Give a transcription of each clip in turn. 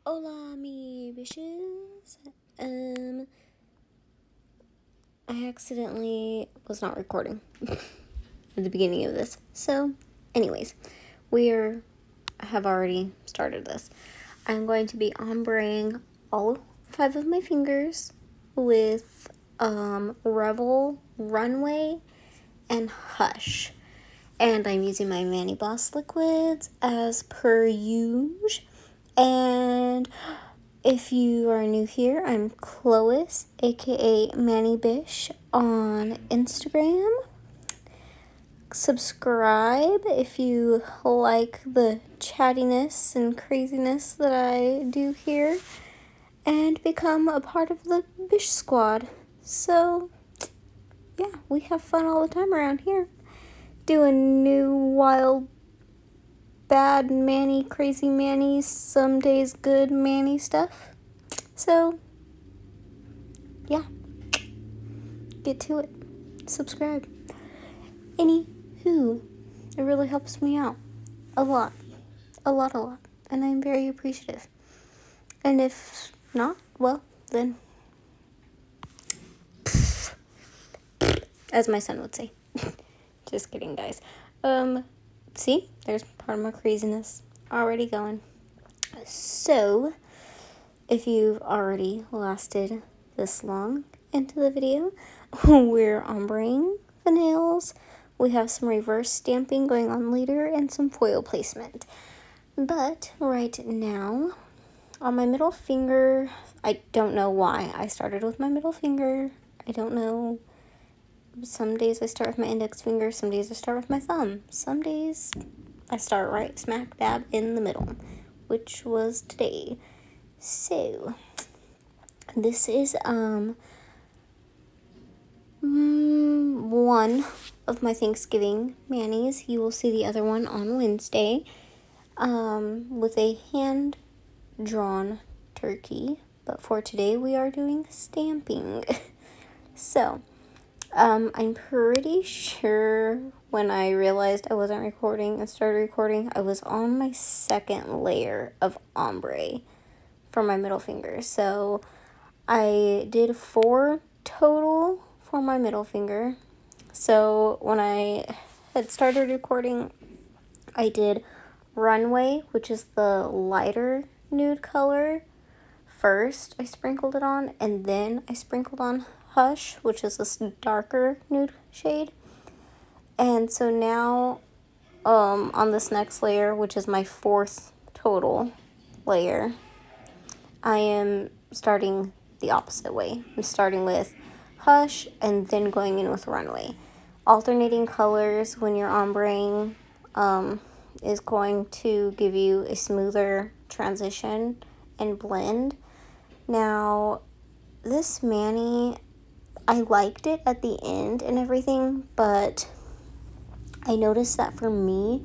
Hola, mi Bisshhs. I accidentally was not recording at the beginning of this. So, anyways, have already started this. I'm going to be ombreing all 5 of my fingers with Revel, Runway, and Hush. And I'm using my Mani Boss liquids as per usual. And if you are new here, I'm Chlois, aka Manny Bish, on Instagram. Subscribe if you like the chattiness and craziness that I do here, and become a part of the Bish squad. So, yeah, we have fun all the time around here. Doing new, wild, bad Manny, crazy Manny, some days good Manny stuff. So, yeah, get to it. Subscribe. Anywho, it really helps me out. A lot. And I'm very appreciative. And if not, well, then, as my son would say. Just kidding, guys. See? There's part of my craziness already going. So, if you've already lasted this long into the video, we're ombreing the nails. We have some reverse stamping going on later and some foil placement. But right now, on my middle finger, I don't know why I started with my middle finger. I don't know. Some days I start with my index finger, some days I start with my thumb. Some days I start right smack dab in the middle, which was today. So, this is one of my Thanksgiving manis. You will see the other one on Wednesday, with a hand-drawn turkey. But for today, we are doing stamping. So, I'm pretty sure when I realized I wasn't recording and started recording, I was on my second layer of ombre for my middle finger. So, I did 4 total for my middle finger. So when I had started recording, I did Runway, which is the lighter nude color. First, I sprinkled it on, and then I sprinkled on Hush, which is this darker nude shade. And so now, on this next layer, which is my 4th total layer, I am starting the opposite way. I'm starting with Hush and then going in with Runway. Alternating colors when you're ombreing is going to give you a smoother transition and blend. Now, this mani, I liked it at the end and everything, but I noticed that for me,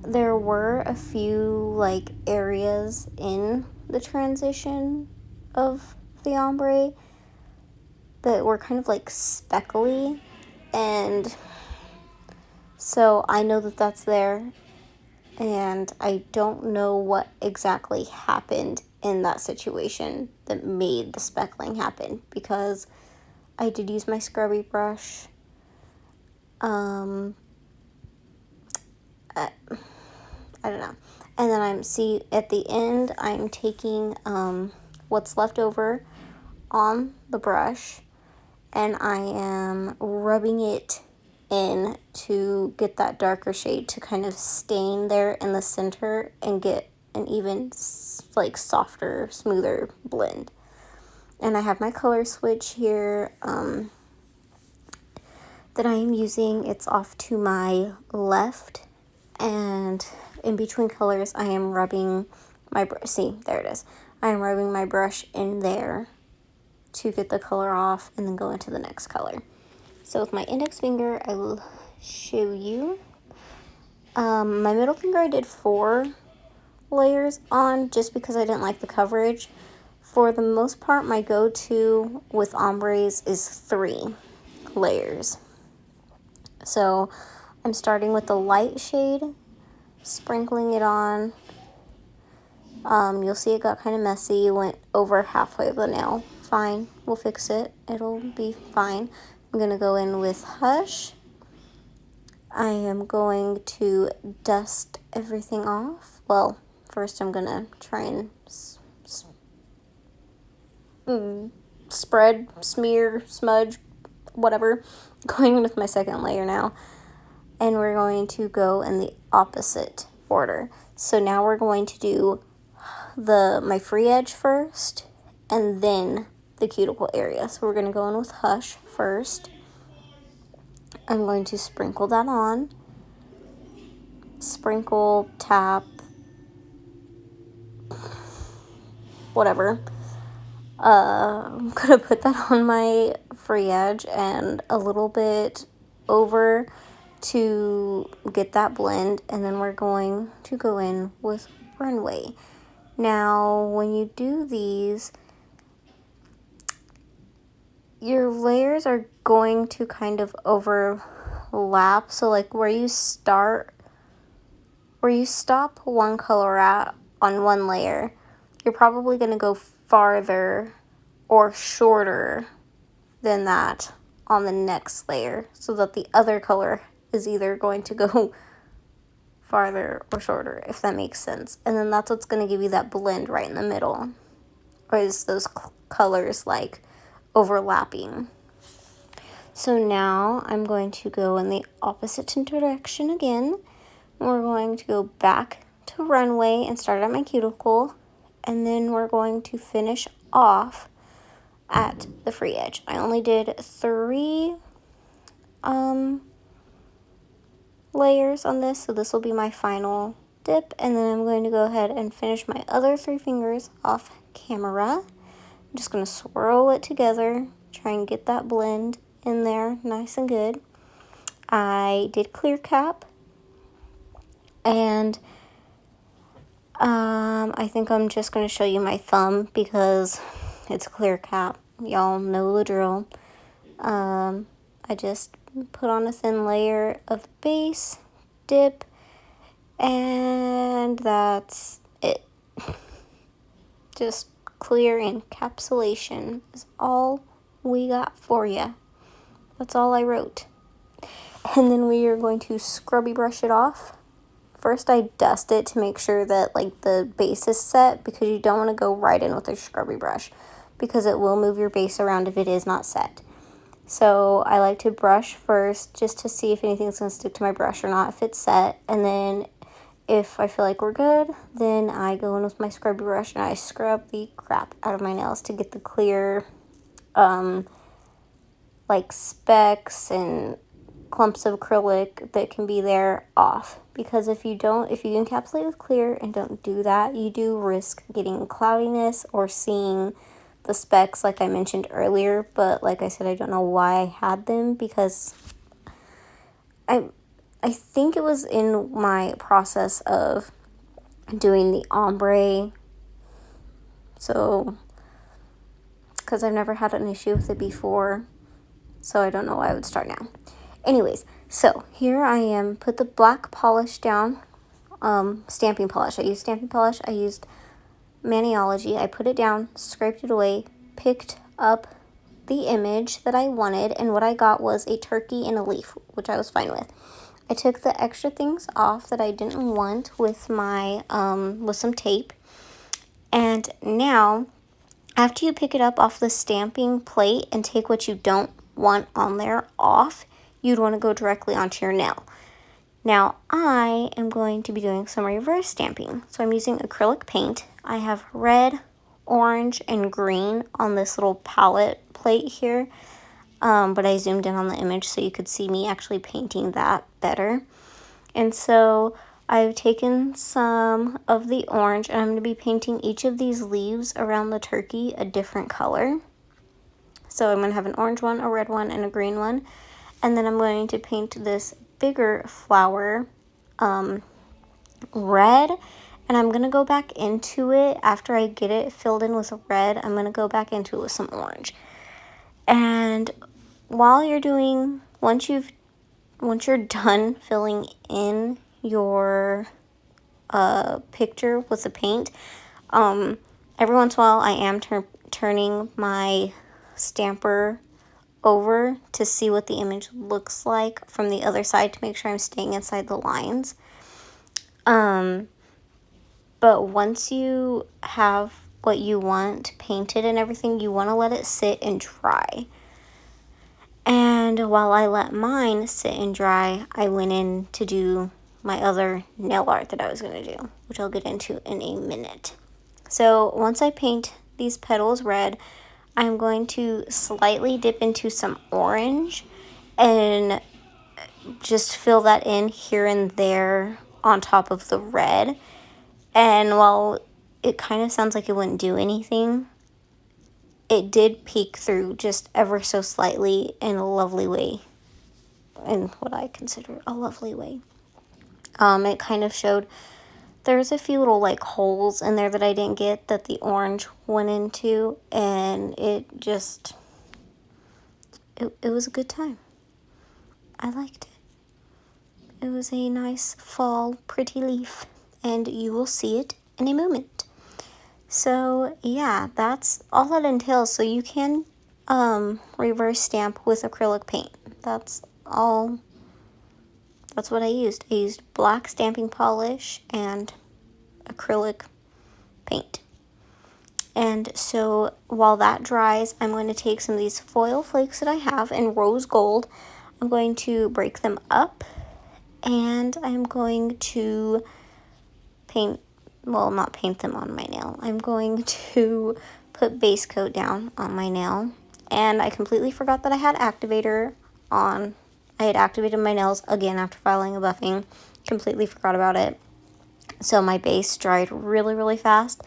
there were a few areas in the transition of the ombre that were kind of speckly, and so I know that that's there, and I don't know what exactly happened in that situation that made the speckling happen, because I did use my scrubby brush. I don't know. And then at the end, I'm taking what's left over on the brush, and I am rubbing it in to get that darker shade to kind of stain there in the center and get an even softer, smoother blend. And I have my color switch here that I am using. It's off to my left, and in between colors I am rubbing my brush. See, there it is. I am rubbing my brush in there to get the color off and then go into the next color. So with my index finger, I will show you. My middle finger, I did 4 layers on just because I didn't like the coverage. For the most part, my go-to with ombres is 3 layers. So I'm starting with the light shade, sprinkling it on, You'll see it got kind of messy. It went over halfway of the nail. Fine, we'll fix it. It'll be fine. I'm going to go in with Hush. I am going to dust everything off. Well, first I'm going to try and spread, smear, smudge, whatever. Going in with my second layer now. And we're going to go in the opposite order. So now we're going to do my free edge first and then the cuticle area. So we're going to go in with Hush first. I'm going to sprinkle that on. Sprinkle, tap, whatever. I'm going to put that on my free edge and a little bit over to get that blend, and then we're going to go in with Runway. Now, when you do these, your layers are going to kind of overlap. So like where you stop one color at on one layer, you're probably going to go farther or shorter than that on the next layer, so that the other color is either going to go farther or shorter, if that makes sense. And then that's what's going to give you that blend right in the middle, or is those colors like overlapping. So now I'm going to go in the opposite direction again. We're going to go back to Runway and start at my cuticle, and then we're going to finish off at the free edge. I only did 3 layers on this, so this will be my final dip, and then I'm going to go ahead and finish my other 3 fingers off camera. I'm just going to swirl it together, try and get that blend in there nice and good. I did clear cap, and I think I'm just going to show you my thumb because it's a clear cap. Y'all know the drill. I just put on a thin layer of base, dip, and that's it. Just clear encapsulation is all we got for you. That's all I wrote. And then we are going to scrubby brush it off. First I dust it to make sure that like the base is set, because you don't want to go right in with a scrubby brush because it will move your base around if it is not set. So I like to brush first just to see if anything's going to stick to my brush or not, if it's set. And then if I feel like we're good, then I go in with my scrubby brush and I scrub the crap out of my nails to get the clear like specks and clumps of acrylic that can be there off. Because if you encapsulate with clear and don't do that, you do risk getting cloudiness or seeing the specks like I mentioned earlier. But like I said, I don't know why I had them, because I think it was in my process of doing the ombre. So, because I've never had an issue with it before, so I don't know why I would start now. Anyways, so here I am, put the black polish down, stamping polish. I used stamping polish. I used Maniology. I put it down, scraped it away, picked up the image that I wanted, and what I got was a turkey and a leaf, which I was fine with. I took the extra things off that I didn't want with my, with some tape. And now, after you pick it up off the stamping plate and take what you don't want on there off, you'd want to go directly onto your nail. Now, I am going to be doing some reverse stamping. So I'm using acrylic paint. I have red, orange, and green on this little palette plate here. But I zoomed in on the image so you could see me actually painting that better. And so I've taken some of the orange, and I'm going to be painting each of these leaves around the turkey a different color. So I'm going to have an orange one, a red one, and a green one. And then I'm going to paint this bigger flower red. And I'm going to go back into it after I get it filled in with red. I'm going to go back into it with some orange. And while you're doing, once you're done filling in your picture with the paint, Every once in a while I am turning my stamper over to see what the image looks like from the other side to make sure I'm staying inside the lines. But once you have what you want painted and everything, you want to let it sit and dry. And while I let mine sit and dry, I went in to do my other nail art that I was going to do, which I'll get into in a minute. So once I paint these petals red, I'm going to slightly dip into some orange and just fill that in here and there on top of the red. And while it kind of sounds like it wouldn't do anything, it did peek through just ever so slightly in a lovely way, in what I consider a lovely way. It kind of showed there's a few little like holes in there that I didn't get that the orange went into, and it just, it was a good time. I liked it. It was a nice fall pretty leaf, and you will see it in a moment. So yeah, that's all that entails. So you can reverse stamp with acrylic paint. That's all. That's what I used. I used black stamping polish and acrylic paint. And so while that dries, I'm going to take some of these foil flakes that I have in rose gold. I'm going to break them up, and I'm going to paint, well, not paint them on my nail. I'm going to put base coat down on my nail. And I completely forgot that I had activator on. I had activated my nails again after filing a buffing. Completely forgot about it. So my base dried really, really fast.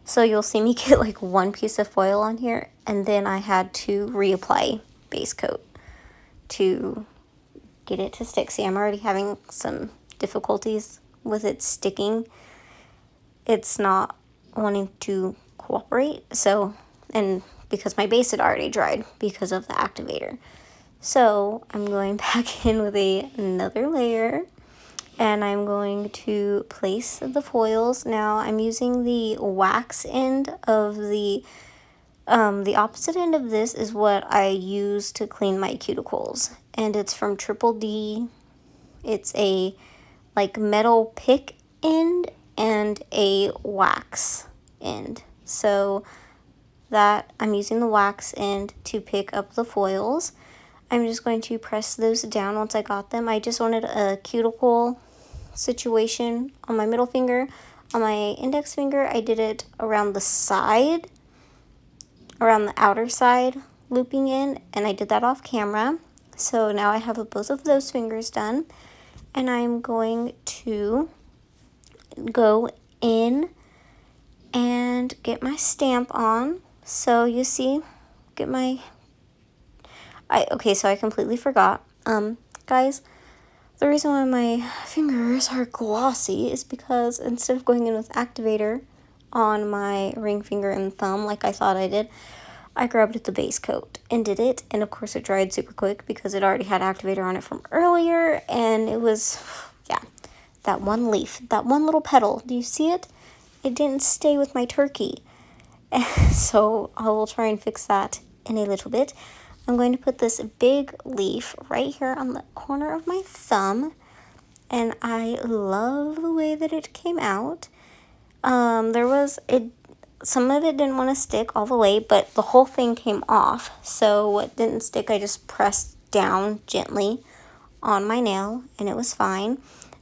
So you'll see me get like one piece of foil on here, and then I had to reapply base coat to get it to stick. See, I'm already having some difficulties with it sticking. It's not wanting to cooperate. So, and because my base had already dried because of the activator. So I'm going back in with another layer, and I'm going to place the foils. Now I'm using the wax end of the opposite end of this is what I use to clean my cuticles, and it's from Triple D. It's a like metal pick end and a wax end. So that I'm using the wax end to pick up the foils. I'm just going to press those down once I got them. I just wanted a cuticle situation on my middle finger. On my index finger, I did it around the side, around the outer side, looping in, and I did that off camera. So now I have both of those fingers done, and I'm going to go in and get my stamp on. So you see, get my, okay, so I completely forgot. Guys, the reason why my fingers are glossy is because instead of going in with activator on my ring finger and thumb like I thought I did, I grabbed the base coat and did it. And of course it dried super quick because it already had activator on it from earlier. And it was, yeah, that one leaf, that one little petal. Do you see it? It didn't stay with my turkey. So I will try and fix that in a little bit. I'm going to put this big leaf right here on the corner of my thumb, and I love the way that it came out. Some of it didn't want to stick all the way, but the whole thing came off. So what didn't stick, I just pressed down gently on my nail, and it was fine.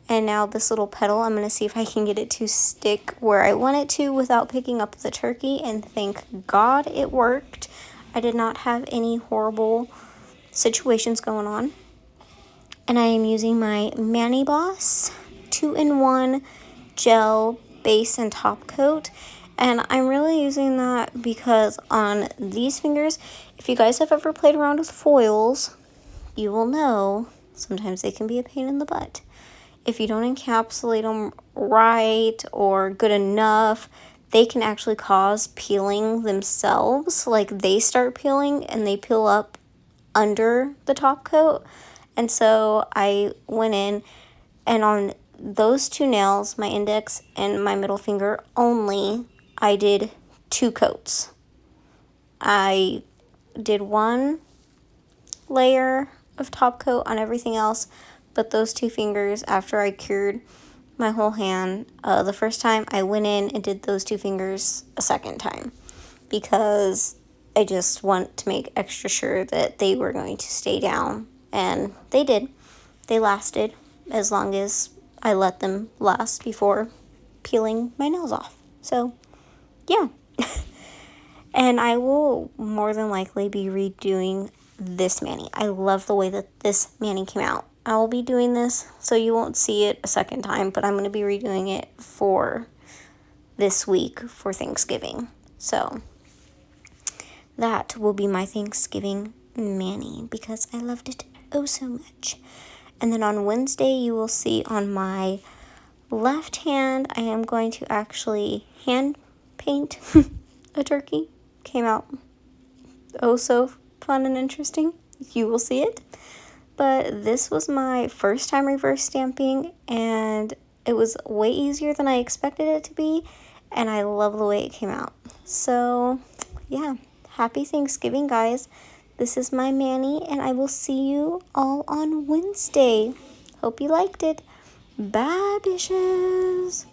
And now this little petal, I'm going to see if I can get it to stick where I want it to without picking up the turkey, and thank God it worked. I did not have any horrible situations going on. And I am using my Mani Boss 2-in-1 gel base and top coat. And I'm really using that because on these fingers, if you guys have ever played around with foils, you will know sometimes they can be a pain in the butt. If you don't encapsulate them right or good enough, they can actually cause peeling themselves. Like they start peeling and they peel up under the top coat. And so I went in, and on those two nails, my index and my middle finger only, I did 2 coats. I did 1 layer of top coat on everything else, but those 2 fingers, after I cured my whole hand, the first time I went in and did those 2 fingers a second time because I just want to make extra sure that they were going to stay down, and they did. They lasted as long as I let them last before peeling my nails off. So yeah. And I will more than likely be redoing this mani. I love the way that this mani came out. I will be doing this so you won't see it a second time, but I'm going to be redoing it for this week for Thanksgiving. So that will be my Thanksgiving mani because I loved it oh so much. And then on Wednesday, you will see on my left hand, I am going to actually hand paint a turkey. Came out oh so fun and interesting. You will see it. But this was my first time reverse stamping, and it was way easier than I expected it to be, and I love the way it came out. So yeah, happy Thanksgiving, guys. This is my mani, and I will see you all on Wednesday. Hope you liked it. Bye, Bisshhs.